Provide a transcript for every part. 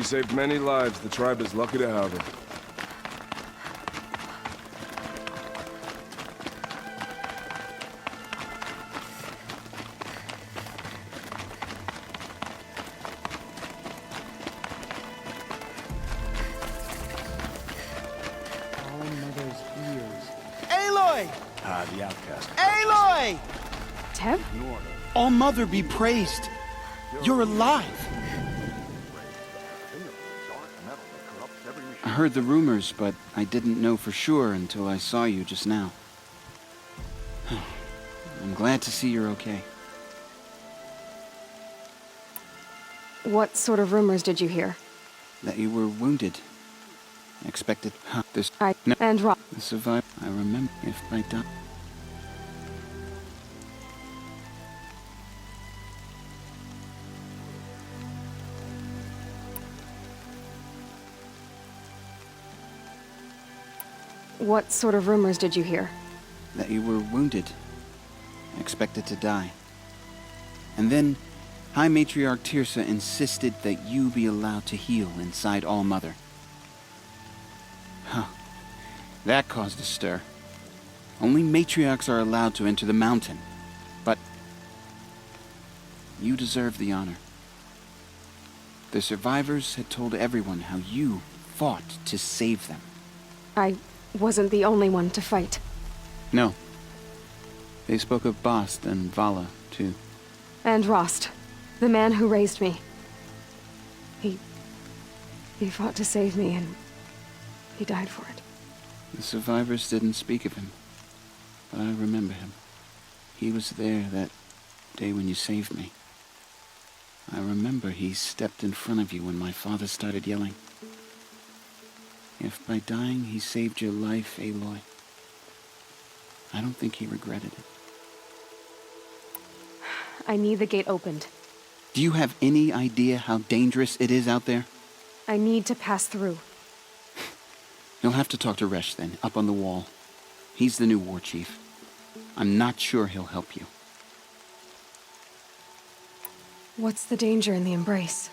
saved many lives. The tribe is lucky to have her. All Mother's ears. Aloy! The outcast. Aloy! Teb? All Mother be praised. You're alive. I heard the rumors, but I didn't know for sure until I saw you just now. I'm glad to see you're okay. What sort of rumors did you hear? That you were wounded. I expected this. And Rob. The survivor. I remember if I die. What sort of rumors did you hear? That you were wounded. I expected to die. And then, High Matriarch Tirsa insisted that you be allowed to heal inside All Mother. Huh. That caused a stir. Only matriarchs are allowed to enter the mountain. But you deserve the honor. The survivors had told everyone how you fought to save them. I wasn't the only one to fight. No. They spoke of Bast and Vala, too. And Rost, the man who raised me. He fought to save me, and he died for it. The survivors didn't speak of him, but I remember him. He was there that day when you saved me. I remember he stepped in front of you when my father started yelling. If by dying he saved your life, Aloy, I don't think he regretted it. I need the gate opened. Do you have any idea how dangerous it is out there? I need to pass through. You'll have to talk to Resh then, up on the wall. He's the new war chief. I'm not sure he'll help you. What's the danger in the embrace?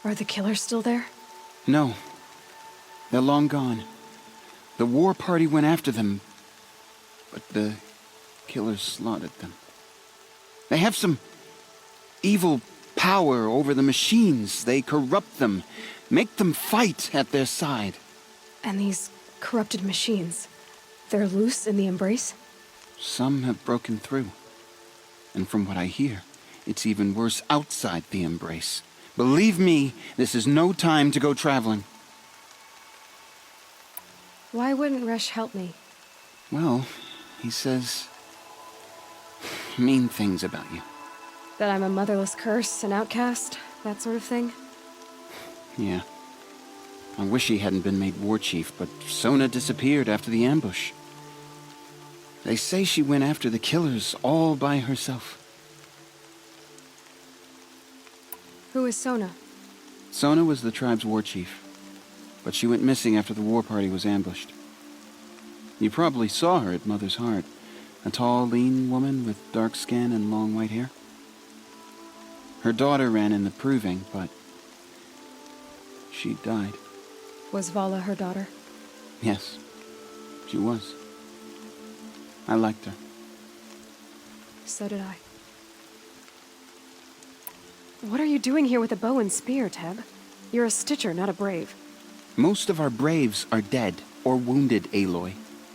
Are the killers still there? No. They're long gone. The war party went after them, but the killers slaughtered them. They have some evil power over the machines. They corrupt them, make them fight at their side. And these corrupted machines, they're loose in the embrace? Some have broken through. And from what I hear, it's even worse outside the embrace. Believe me, this is no time to go traveling. Why wouldn't Resh help me? Well, he says mean things about you. That I'm a motherless curse, an outcast, that sort of thing? Yeah. I wish he hadn't been made war chief, but Sona disappeared after the ambush. They say she went after the killers all by herself. Who is Sona? Sona was the tribe's war chief, but she went missing after the war party was ambushed. You probably saw her at Mother's Heart. A tall, lean woman with dark skin and long white hair. Her daughter ran in the proving, but she died. Was Vala her daughter? Yes, she was. I liked her. So did I. What are you doing here with a bow and spear, Teb? You're a Stitcher, not a Brave. Most of our braves are dead or wounded, Aloy.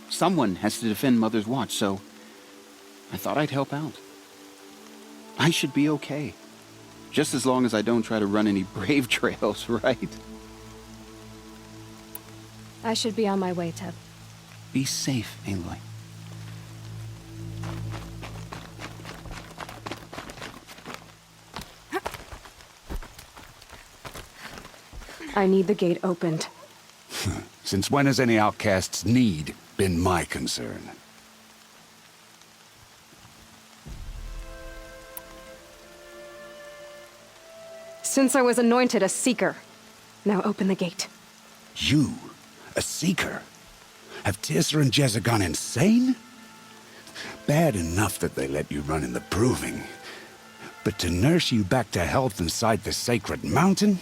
Someone has to defend Mother's Watch, so I thought I'd help out. I should be okay. Just as long as I don't try to run any brave trails, right? I should be on my way, Teb. Be safe, Aloy. I need the gate opened. Since when has any outcast's need been my concern? Since I was anointed a Seeker. Now open the gate. You, a Seeker? Have Tirsa and Jezza gone insane? Bad enough that they let you run in the Proving. But to nurse you back to health inside the Sacred Mountain?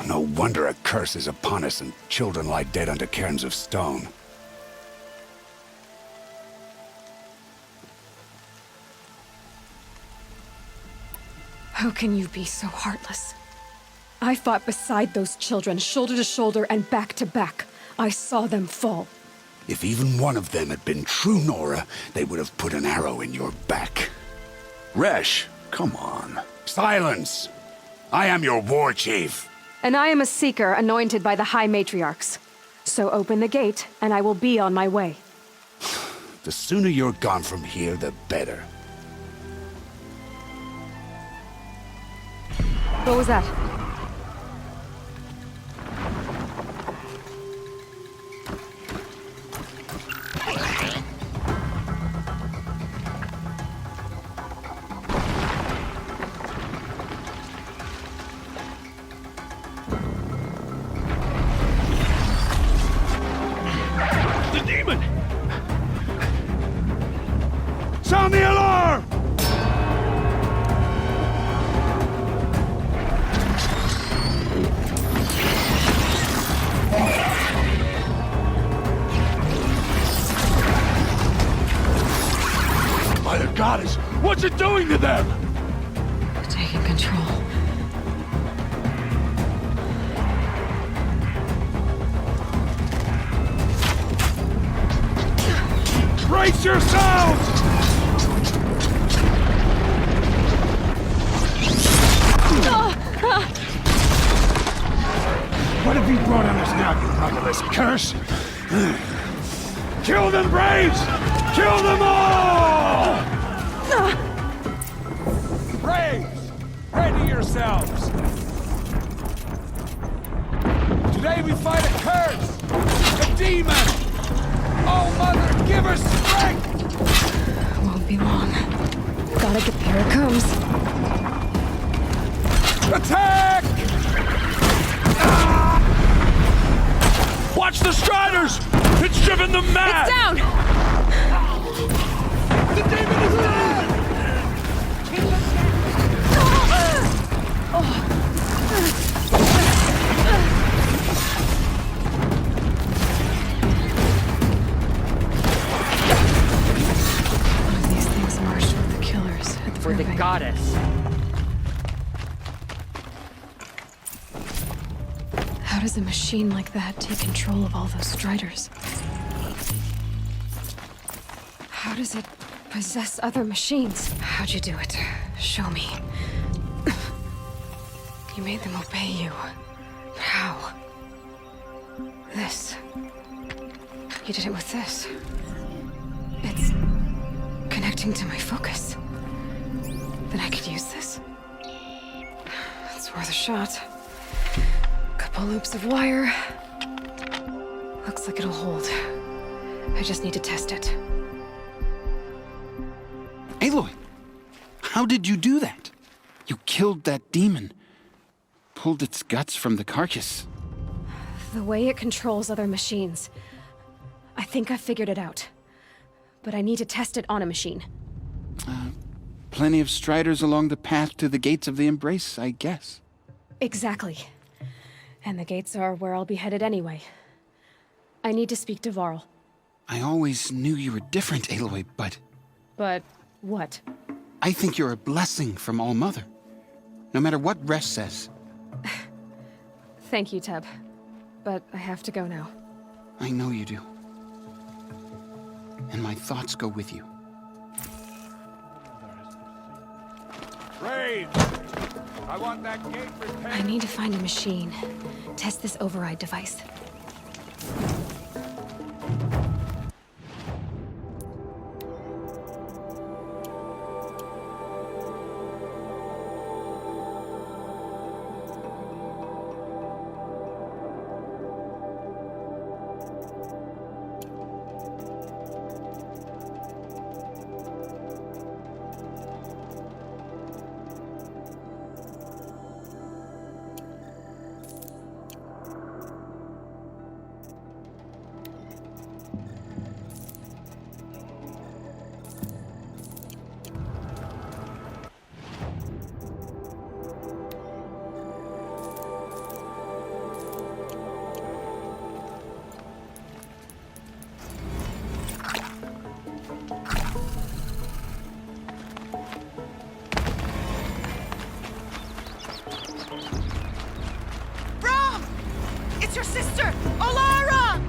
No wonder a curse is upon us and children lie dead under cairns of stone. How can you be so heartless? I fought beside those children, shoulder to shoulder and back to back. I saw them fall. If even one of them had been true Nora, they would have put an arrow in your back. Resh, come on. Silence! I am your war chief. And I am a seeker anointed by the High Matriarchs. So open the gate, and I will be on my way. The sooner you're gone from here, the better. What was that? The demon! Sound the alarm! By the goddess, what's it doing to them? Taking control. Brace yourselves! What have you brought on us now, you motherless curse? Kill them, Braves! Kill them all! Braves, ready yourselves! Today we fight a curse! A demon! Oh, Mother, give us strength! Won't be long. Gotta get here it comes. Attack! Watch the Striders! It's driven them mad! It's down! The demon is dead! One of these things marched with the killers at the For the Burbank. goddess. How does a machine like that take control of all those Striders? How does it possess other machines? How'd you do it? Show me. You made them obey you. But how? This. You did it with this. It's connecting to my focus. Then I could use this. It's worth a shot. Couple loops of wire. Looks like it'll hold. I just need to test it. Aloy, how did you do that? You killed that demon. Pulled its guts from the carcass. The way it controls other machines. I think I figured it out. But I need to test it on a machine. Plenty of Striders along the path to the gates of the Embrace, I guess. Exactly. And the gates are where I'll be headed anyway. I need to speak to Varl. I always knew you were different, Aloy, but But what? I think you're a blessing from All-Mother. No matter what Resh says. Thank you, Teb. But I have to go now. I know you do. And my thoughts go with you. Braves! I want that gate repaired. I need to find a machine. Test this override device. It's your sister! Alara!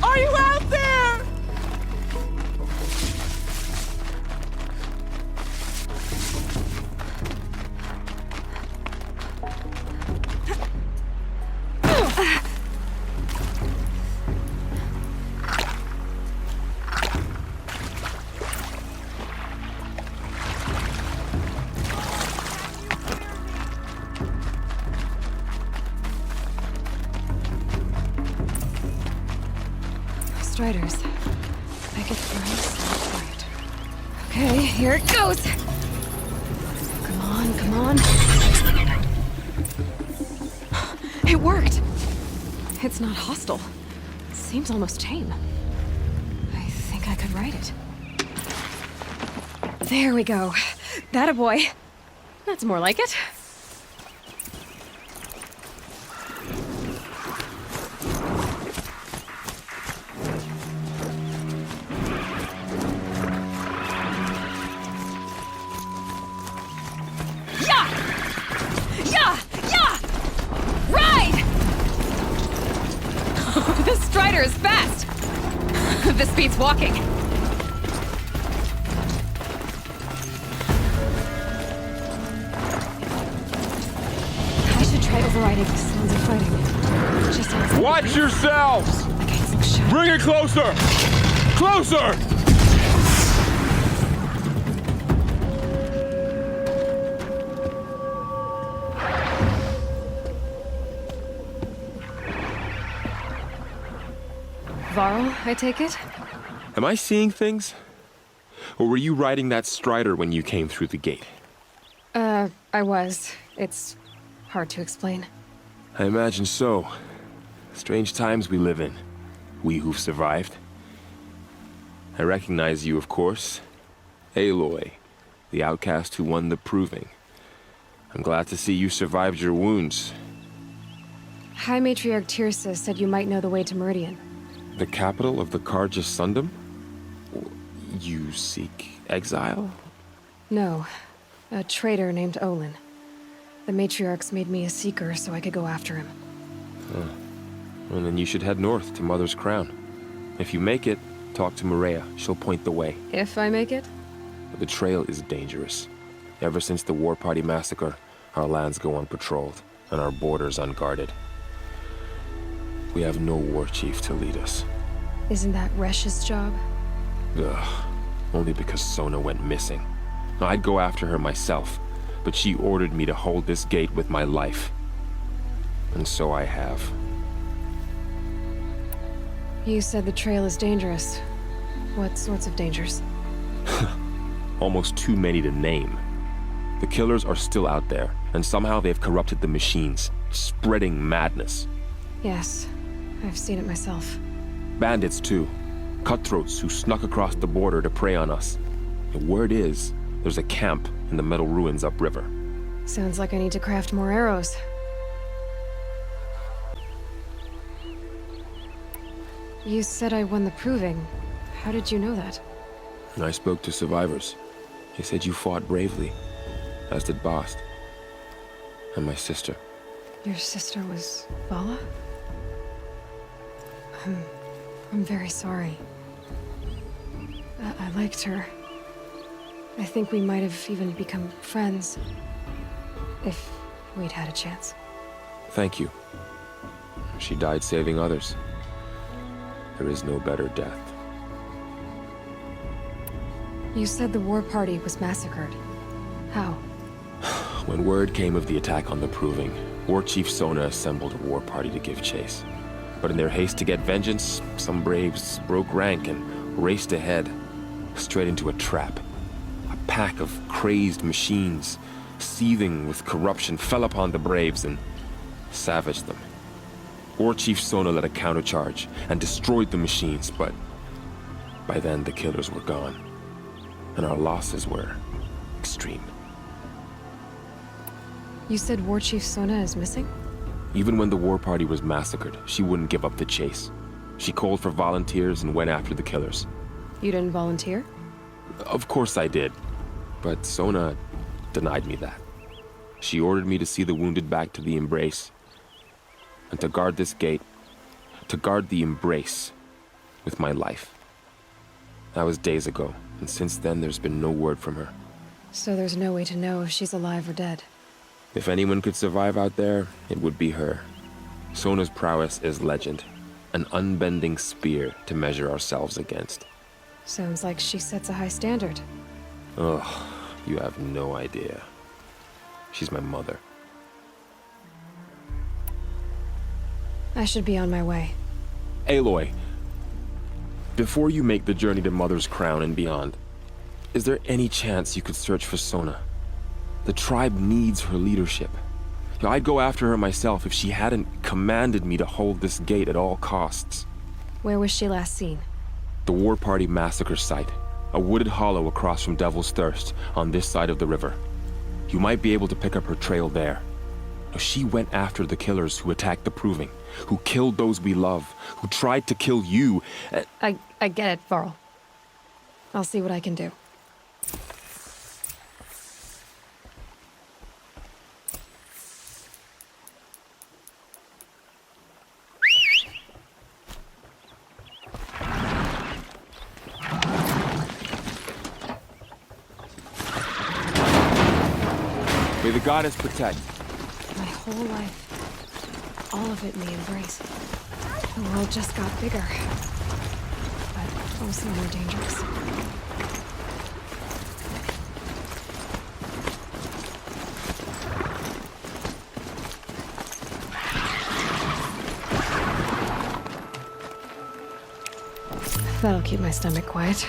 Are you out there? Striders. Make it nice and quiet. Okay, here it goes! Come on, come on. It worked! It's not hostile. Seems almost tame. I think I could ride it. There we go. That a boy. That's more like it. This Strider is fast! This beats walking. I should try overriding the sounds of fighting. It just sounds like Watch yourselves! the gates look shut. Bring it closer! Closer! Varl, I take it? Am I seeing things? Or were you riding that Strider when you came through the gate? I was. It's hard to explain. I imagine so. Strange times we live in. We who've survived. I recognize you, of course. Aloy, the outcast who won the Proving. I'm glad to see you survived your wounds. High Matriarch Tirsa said you might know the way to Meridian. The capital of the Carja Sundom? You seek exile? No. A traitor named Olin. The Matriarchs made me a seeker so I could go after him. Well, then you should head north to Mother's Crown. If you make it, talk to Maria. She'll point the way. If I make it? The trail is dangerous. Ever since the War Party massacre, our lands go unpatrolled, and our borders unguarded. We have no war chief to lead us. Isn't that Resh's job? Ugh. Only because Sona went missing. I'd go after her myself, but she ordered me to hold this gate with my life. And so I have. You said the trail is dangerous. What sorts of dangers? Almost too many to name. The killers are still out there, and somehow they've corrupted the machines, spreading madness. Yes, I've seen it myself. Bandits, too. Cutthroats who snuck across the border to prey on us. The word is, there's a camp in the metal ruins upriver. Sounds like I need to craft more arrows. You said I won the Proving. How did you know that? I spoke to survivors. They said you fought bravely, as did Bast. And my sister. Your sister was Vala? I'm very sorry. I liked her. I think we might have even become friends. If we'd had a chance. Thank you. She died saving others. There is no better death. You said the war party was massacred. How? When word came of the attack on the Proving, War Chief Sona assembled a war party to give chase. But in their haste to get vengeance, some braves broke rank and raced ahead, straight into a trap. A pack of crazed machines, seething with corruption, fell upon the braves and savaged them. War Chief Sona led a countercharge and destroyed the machines, but by then the killers were gone, and our losses were extreme. You said War Chief Sona is missing? Even when the war party was massacred, she wouldn't give up the chase. She called for volunteers and went after the killers. You didn't volunteer? Of course I did, but Sona denied me that. She ordered me to see the wounded back to the Embrace, and to guard this gate, to guard the Embrace with my life. That was days ago, and since then there's been no word from her. So there's no way to know if she's alive or dead. If anyone could survive out there, it would be her. Sona's prowess is legend, an unbending spear to measure ourselves against. Sounds like she sets a high standard. Ugh, you have no idea. She's my mother. I should be on my way. Aloy, before you make the journey to Mother's Crown and beyond, is there any chance you could search for Sona? The tribe needs her leadership. I'd go after her myself if she hadn't commanded me to hold this gate at all costs. Where was she last seen? The War Party massacre site, a wooded hollow across from Devil's Thirst on this side of the river. You might be able to pick up her trail there. She went after the killers who attacked the Proving, who killed those we love, who tried to kill you. I get it, Varl. I'll see what I can do. May the goddess protect. My whole life, all of it in the Embrace. The world just got bigger, but also more dangerous. That'll keep my stomach quiet.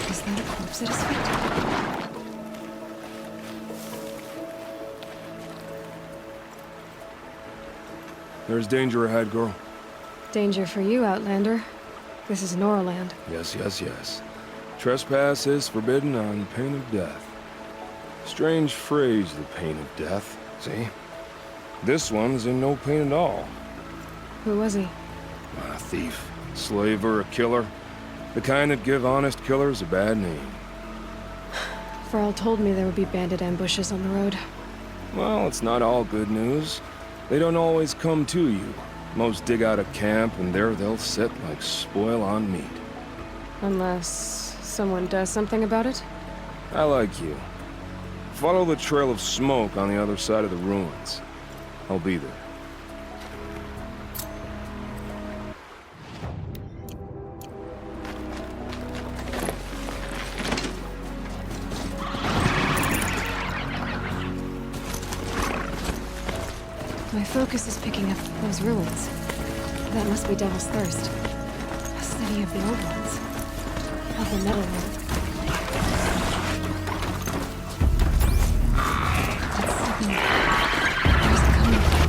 Is that a corpse at his feet? There's danger ahead, girl. Danger for you, Outlander. This is Noraland. Yes, yes, yes. Trespass is forbidden on pain of death. Strange phrase, the pain of death. See? This one's in no pain at all. Who was he? A thief, slaver, a killer. The kind that give honest killers a bad name. Varl told me there would be bandit ambushes on the road. Well, it's not all good news. They don't always come to you. Most dig out a camp, and there they'll sit like spoil on meat. Unless someone does something about it? I like you. Follow the trail of smoke on the other side of the ruins. I'll be there. My focus is picking up those ruins. That must be Devil's Thirst. A city of the old ones. Of the Metal World. It's suddenly... Where's it coming from?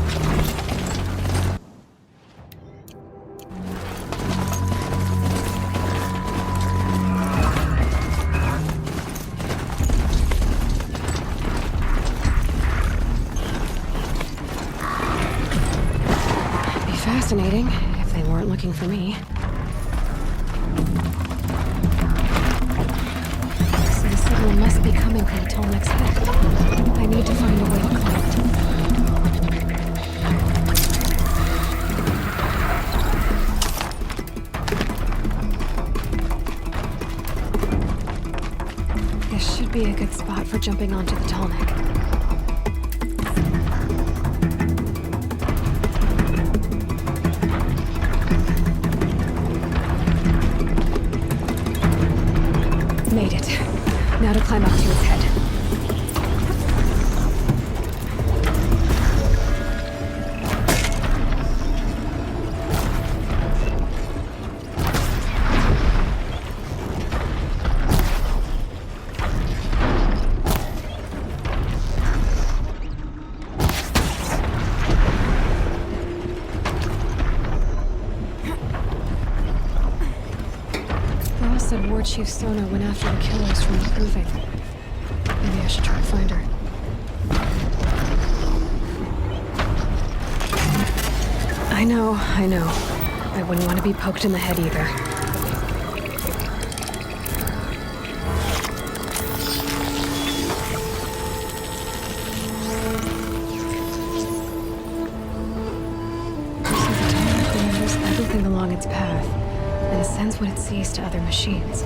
Be fascinating if they weren't looking for me. So the signal must be coming from the Tolmec's head. I need to find a way to climb it. This should be a good spot for jumping onto the Tolmec. Made it. Now to climb up to his head. War Chief Sona went after the killers from the Proving. Maybe I should try to find her. I know. I wouldn't want to be poked in the head either. So the Tonic remembers everything along its path, and sends what it sees to other machines.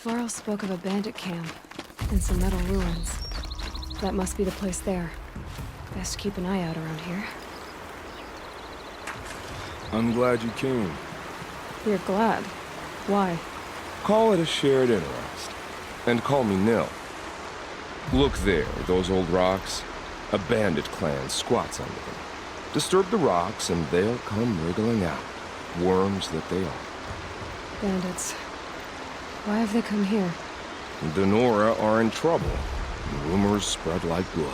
Varl spoke of a bandit camp and some metal ruins. That must be the place there. Best keep an eye out around here. I'm glad you came. You're glad. Why? Call it a shared interest. And call me Nil. Look there, those old rocks. A bandit clan squats under them. Disturb the rocks and they'll come wriggling out. Worms that they are. Bandits. Why have they come here? The Nora are in trouble. Rumors spread like blood.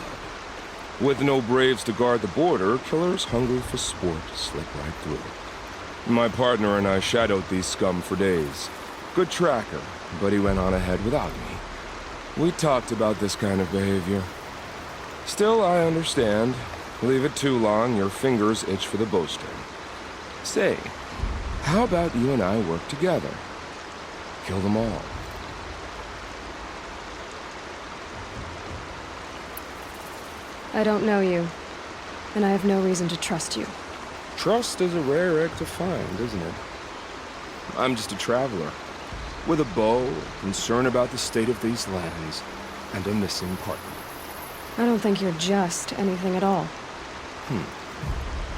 With no braves to guard the border, killers hungry for sport slip right through. My partner and I shadowed these scum for days. Good tracker, but he went on ahead without me. We talked about this kind of behavior. Still, I understand. Leave it too long, your fingers itch for the bowstring. Say, how about you and I work together? Kill them all. I don't know you, and I have no reason to trust you. Trust is a rare egg to find, isn't it? I'm just a traveler, with a bow, concern about the state of these lands, and a missing partner. I don't think you're just anything at all.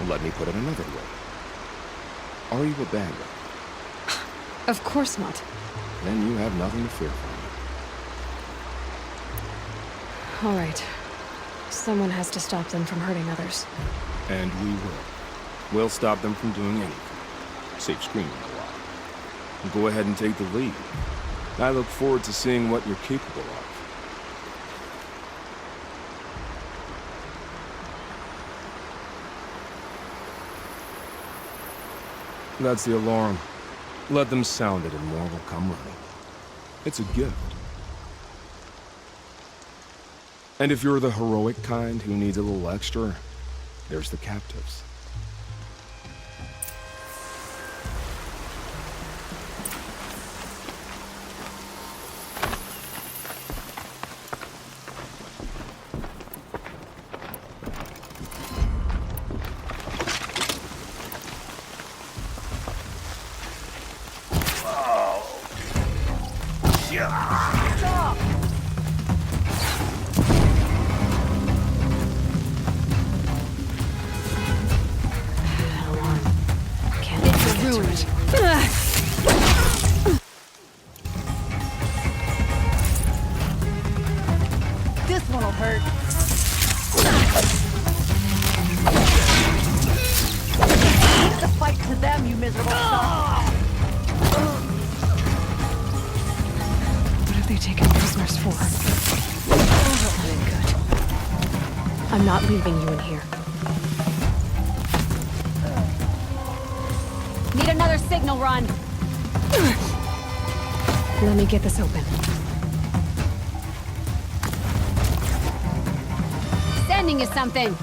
Let me put it another way. Are you a bandit? Of course not. Then you have nothing to fear from me. All right. Someone has to stop them from hurting others. And we will. We'll stop them from doing anything. Save screaming a lot. Go ahead and take the lead. I look forward to seeing what you're capable of. That's the alarm. Let them sound it and more will come running. It's a gift. And if you're the heroic kind who needs a little extra, there's the captives. to it. This one'll hurt. Take the fight to them, you miserable son. What have they taken prisoners for? Good. I'm not leaving you in here. Need another signal run. Let me get this open. Sending you something.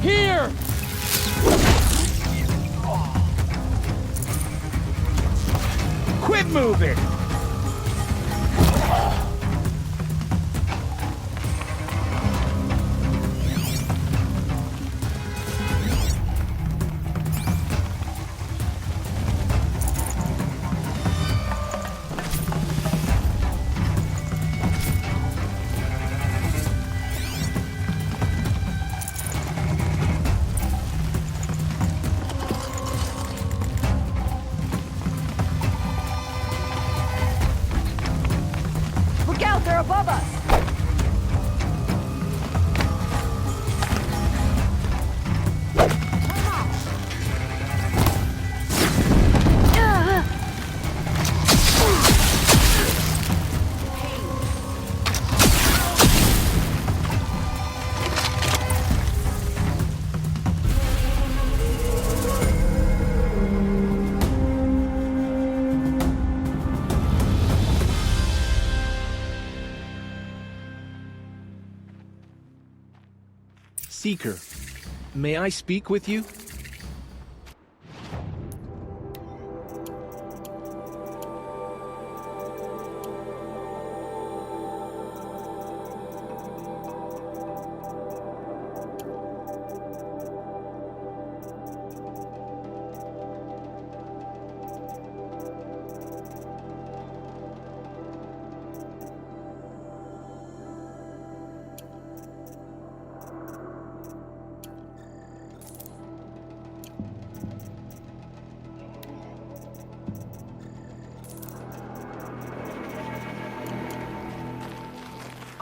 Here! Quit moving! Look out, they're above us. Seeker, may I speak with you?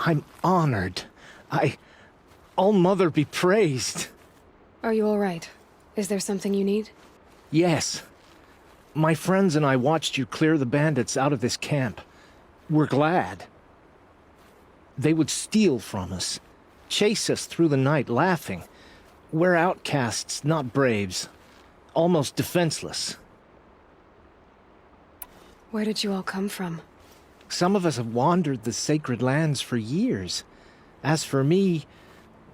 I'm honored. All-Mother be praised. Are you all right? Is there something you need? Yes. My friends and I watched you clear the bandits out of this camp. We're glad. They would steal from us, chase us through the night laughing. We're outcasts, not braves. Almost defenseless. Where did you all come from? Some of us have wandered the sacred lands for years. As for me,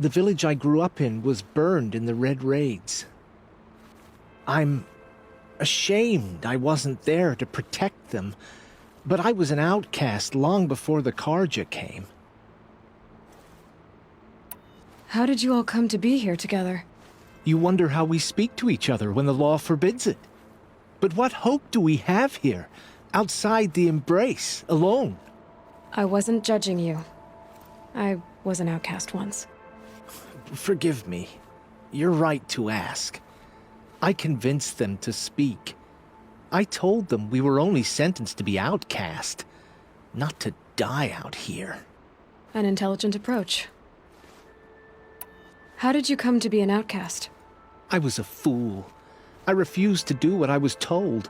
the village I grew up in was burned in the Red Raids. I'm ashamed I wasn't there to protect them, but I was an outcast long before the Carja came. How did you all come to be here together? You wonder how we speak to each other when the law forbids it. But what hope do we have here, outside the embrace, alone? I wasn't judging you. I was an outcast once. Forgive me. You're right to ask. I convinced them to speak. I told them we were only sentenced to be outcast, not to die out here. An intelligent approach. How did you come to be an outcast? I was a fool. I refused to do what I was told.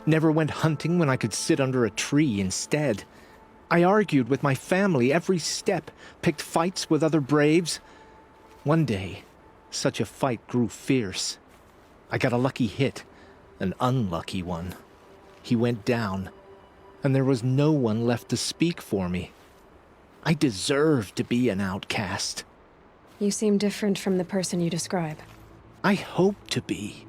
Never went hunting when I could sit under a tree instead. I argued with my family every step, picked fights with other braves. One day, such a fight grew fierce. I got a lucky hit, an unlucky one. He went down. and there was no one left to speak for me. I deserve to be an outcast. You seem different from the person you describe. I hope to be.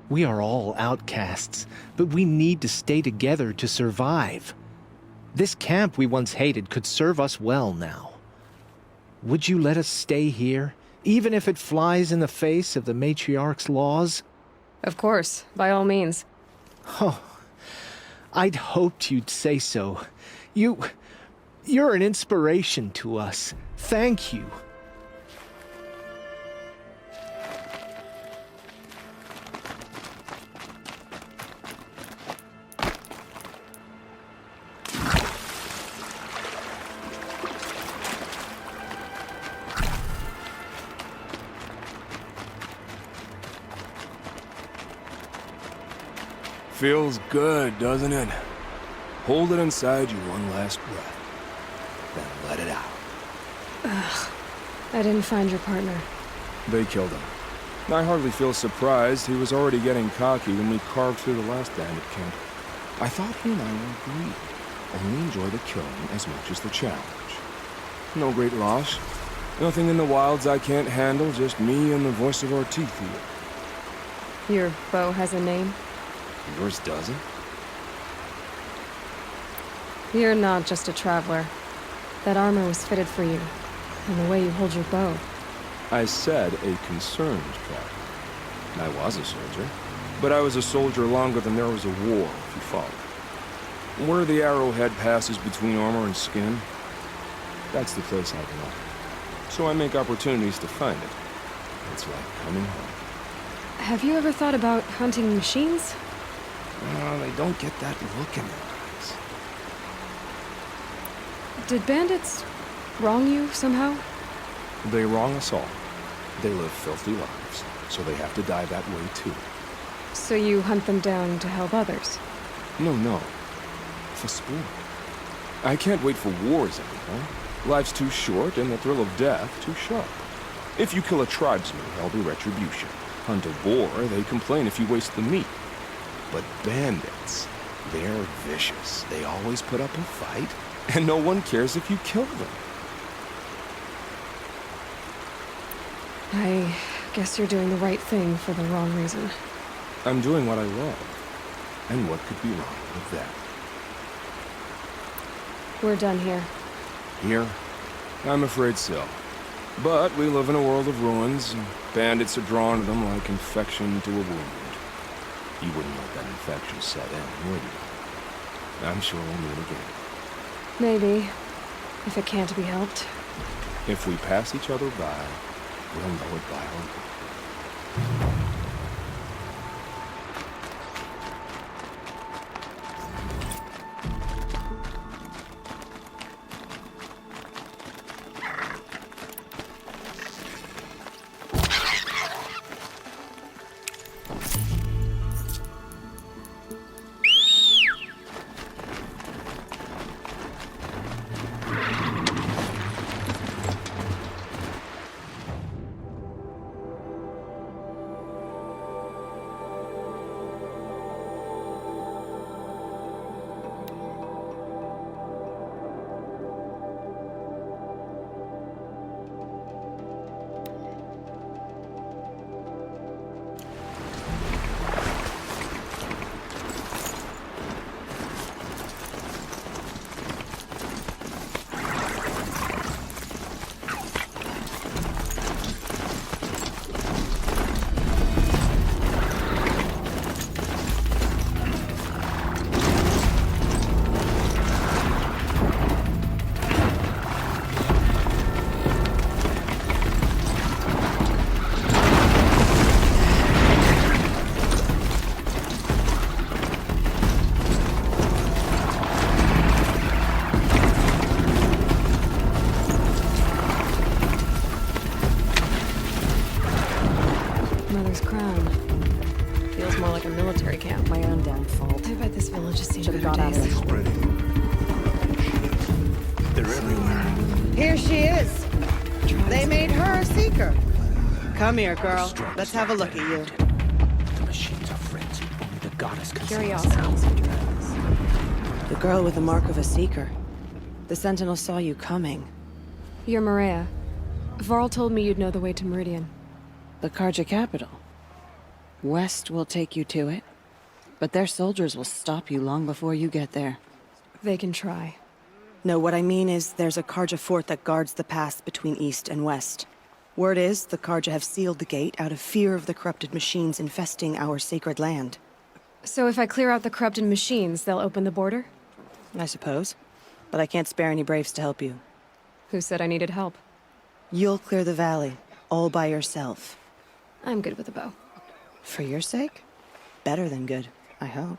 We are all outcasts, but we need to stay together to survive. This camp we once hated could serve us well now. Would you let us stay here, even if it flies in the face of the matriarch's laws? Of course, by all means. Oh, I'd hoped you'd say so. You're an inspiration to us. Thank you. Feels good, doesn't it? Hold it inside you one last breath. Then let it out. I didn't find your partner. They killed him. I hardly feel surprised. He was already getting cocky when we carved through the last bandit camp. I thought he and I were agreed. Only enjoy the killing as much as the challenge. No great loss. Nothing in the wilds I can't handle, just me and the voice of our teeth here. Your bow has a name? Yours doesn't? You're not just a traveler. That armor was fitted for you, and the way you hold your bow. I said a concerned traveler. I was a soldier, but I was a soldier longer than there was a war, if you follow. Where the arrowhead passes between armor and skin, that's the place I belong. So I make opportunities to find it. It's like coming home. Have you ever thought about hunting machines? Well, they don't get that look in their eyes. Did bandits wrong you somehow? They wrong us all. They live filthy lives, so they have to die that way too. So you hunt them down to help others? No. For sport. I can't wait for wars anymore. Life's too short, and the thrill of death too sharp. If you kill a tribesman, there'll be retribution. Hunt a boar, they complain if you waste the meat. But bandits, they're vicious. They always put up a fight, and no one cares if you kill them. I guess you're doing the right thing for the wrong reason. I'm doing what I love. And what could be wrong with that? We're done here. Here? I'm afraid so. But we live in a world of ruins, and bandits are drawn to them like infection to a wound. You wouldn't let that infection set in, would you? I'm sure we'll meet again. Maybe. If it can't be helped. If we pass each other by, we'll know it by our work. Mother's crown. Feels more like a military camp. My own damn fault. I bet this village has seen Should've better got out of days. They're everywhere. Here she is. They made her a seeker. Come here, girl. Let's have a look at you. The machines are goddess can see Curiosity. The girl with the mark of a seeker. The Sentinel saw you coming. You're Maria. Varl told me you'd know the way to Meridian. The Karja capital. West will take you to it, but their soldiers will stop you long before you get there. They can try. No, what I mean is there's a Karja fort that guards the pass between east and west. Word is the Karja have sealed the gate out of fear of the corrupted machines infesting our sacred land. So if I clear out the corrupted machines, they'll open the border? I suppose. But I can't spare any braves to help you. Who said I needed help? You'll clear the valley, all by yourself. I'm good with a bow. For your sake? Better than good, I hope.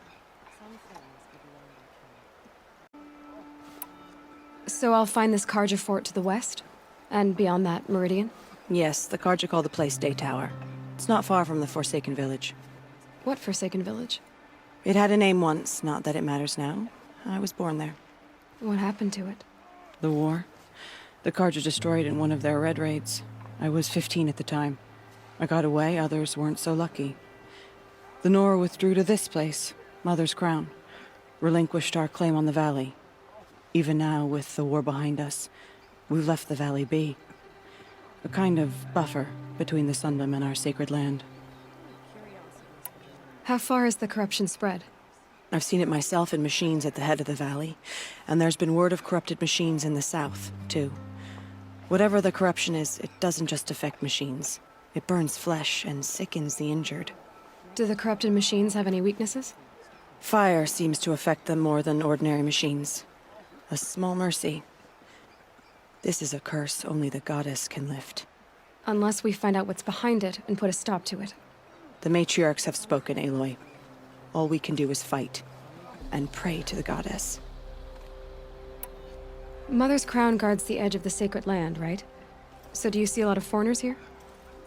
So I'll find this Karja fort to the west? And beyond that, Meridian? Yes, the Karja call the place Day Tower. It's not far from the Forsaken Village. What Forsaken Village? It had a name once, not that it matters now. I was born there. What happened to it? The war. The Karja destroyed in one of their red raids. I was 15 at the time. I got away, others weren't so lucky. The Nora withdrew to this place, Mother's Crown. Relinquished our claim on the valley. Even now, with the war behind us, we've left the valley be. A kind of buffer between the Sundom and our sacred land. How far has the corruption spread? I've seen it myself in machines at the head of the valley, and there's been word of corrupted machines in the south, too. Whatever the corruption is, it doesn't just affect machines. It burns flesh and sickens the injured. Do the corrupted machines have any weaknesses? Fire seems to affect them more than ordinary machines. A small mercy. This is a curse only the goddess can lift. Unless we find out what's behind it and put a stop to it. The matriarchs have spoken, Aloy. All we can do is fight, and pray to the goddess. Mother's Crown guards the edge of the sacred land, right? So do you see a lot of foreigners here?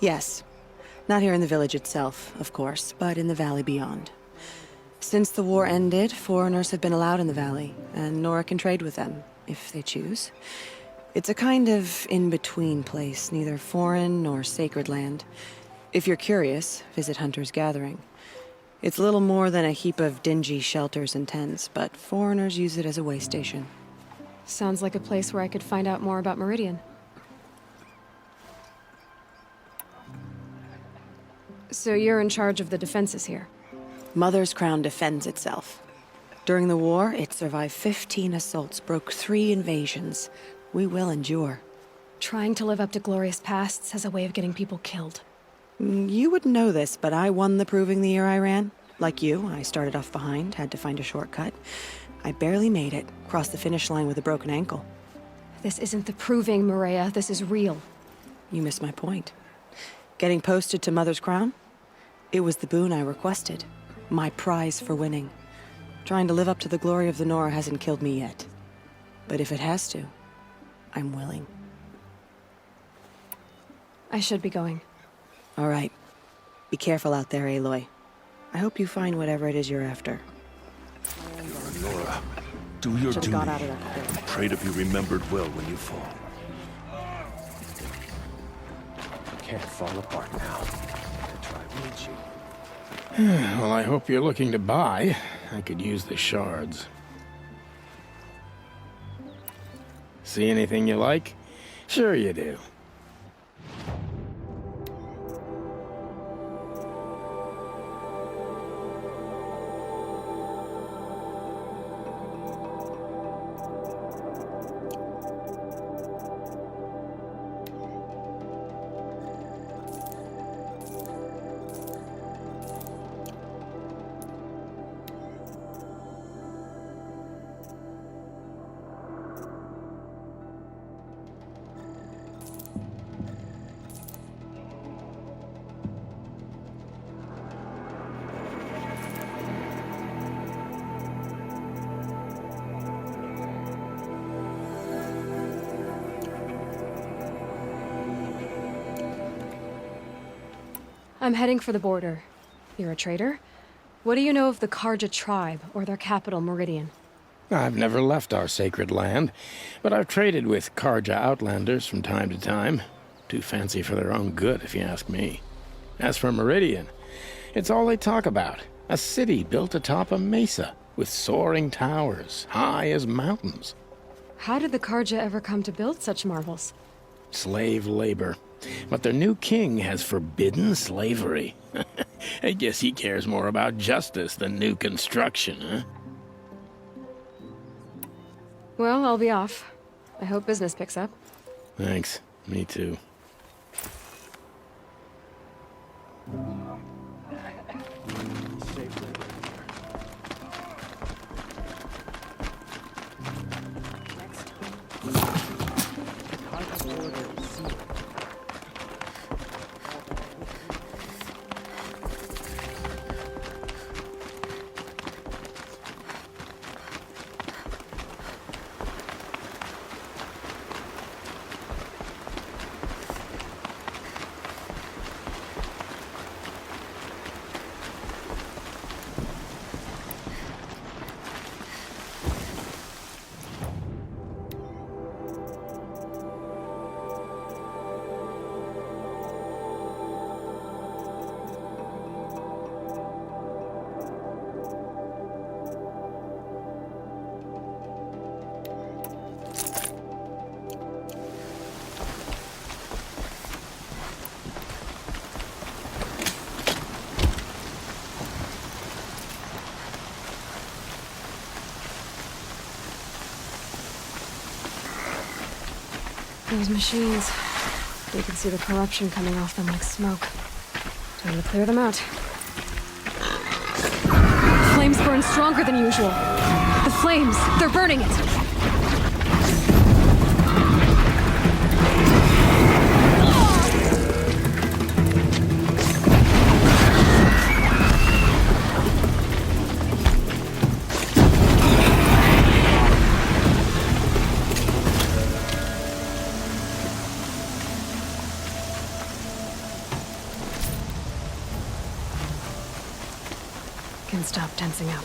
Yes. Not here in the village itself, of course, but in the valley beyond. Since the war ended, foreigners have been allowed in the valley, and Nora can trade with them, if they choose. It's a kind of in-between place, neither foreign nor sacred land. If you're curious, visit Hunter's Gathering. It's little more than a heap of dingy shelters and tents, but foreigners use it as a way station. Sounds like a place where I could find out more about Meridian. So you're in charge of the defenses here? Mother's Crown defends itself. During the war, it survived 15 assaults, broke 3 invasions. We will endure. Trying to live up to glorious pasts has a way of getting people killed. You wouldn't know this, but I won the proving the year I ran. Like you, I started off behind, had to find a shortcut. I barely made it, crossed the finish line with a broken ankle. This isn't the proving, Maria. This is real. You missed my point. Getting posted to Mother's Crown? It was the boon I requested. My prize for winning. Trying to live up to the glory of the Nora hasn't killed me yet. But if it has to, I'm willing. I should be going. All right. Be careful out there, Aloy. I hope you find whatever it is you're after. Nora, do your Should've duty. got out of that quick. Pray to be remembered well when you fall. I can't fall apart now. I try reaching. Well, I hope you're looking to buy. I could use the shards. See anything you like? Sure you do. I'm heading for the border. You're a trader? What do you know of the Karja tribe, or their capital, Meridian? I've never left our sacred land, but I've traded with Karja outlanders from time to time. Too fancy for their own good, if you ask me. As for Meridian, it's all they talk about. A city built atop a mesa with soaring towers, high as mountains. How did the Karja ever come to build such marvels? Slave labor. But their new king has forbidden slavery. I guess he cares more about justice than new construction, huh? Well, I'll be off. I hope business picks up. Thanks. Me too. Those machines. You can see the corruption coming off them like smoke. Time to clear them out. Flames burn stronger than usual. The flames, they're burning it! Can stop tensing up.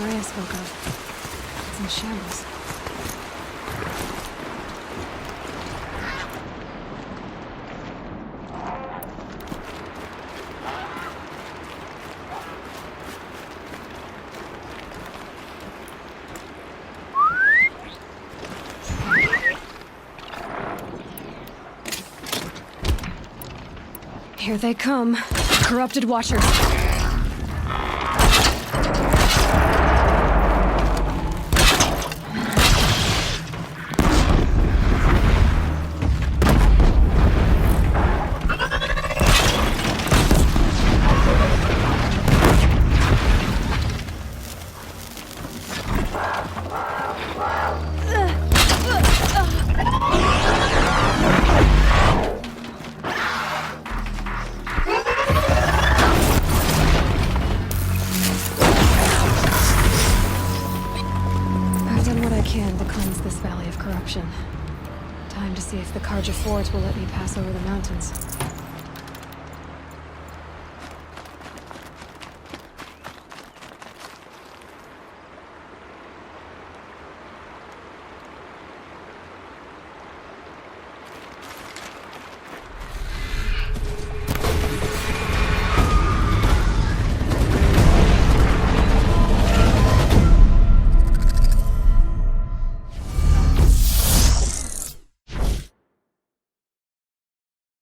Maria spoke of. It's in shambles. Here they come. Corrupted Watchers. This valley of corruption. Time to see if the Carja Forts will let me pass over the mountains.